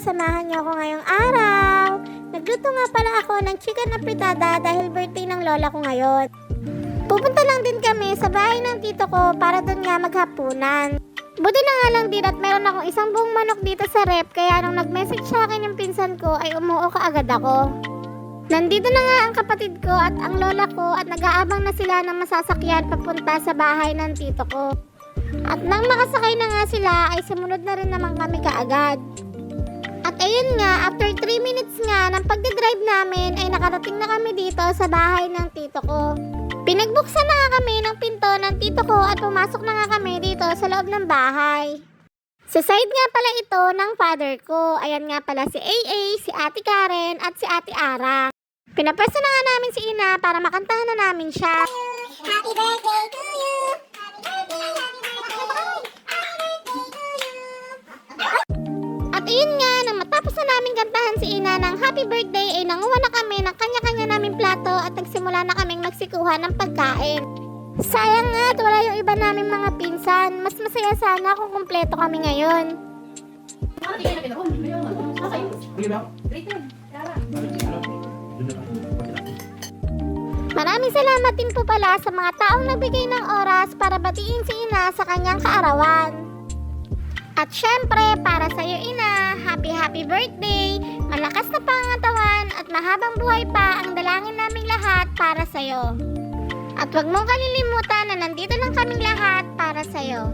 samahan niyo ako ngayong araw. Nagluto nga pala ako ng chicken apritada dahil birthday ng lola ko ngayon. Pupunta lang din kami sa bahay ng tito ko para doon nga maghapunan. Buti na nga lang din at meron akong isang buong manok dito sa rep, kaya nung nag-message sa akin yung pinsan ko ay umuo kaagad ako. Nandito na nga ang kapatid ko at ang lola ko at nag-aabang na sila ng masasakyan papunta sa bahay ng tito ko. At nang makasakay na nga sila ay sumunod na rin naman kami kaagad. At ayun nga, after 3 minutes nga ng pagdadrive namin ay nakarating na kami dito sa bahay ng tito ko. Pinagbuksan na nga kami ng pinto ng tito ko at pumasok na nga kami dito sa loob ng bahay. Sa side nga pala ito ng father ko. Ayan nga pala si AA, si Ate Karen at si Ate Ara. Pinapwesto na nga namin si Ina para makantahan na namin siya. Happy birthday to you. At ayun nga, nang matapos na namin kantahan si Ina ng happy birthday ay nanguha na kami ng kanya-kanya naming plato at nagsimula na kaming magsikuhan ng pagkain. Sayang nga at wala yung iba naming mga pinsan. Mas masaya sana kung kumpleto kami ngayon. Maraming salamat din po pala sa mga taong nagbigay ng oras para batiin si Ina sa kanyang kaarawan. At syempre, para sa iyo Ina, happy birthday, malakas na pangatawan at mahabang buhay pa ang dalangin naming lahat para sa iyo. At huwag mong kalilimutan na nandito lang kaming lahat para sa iyo.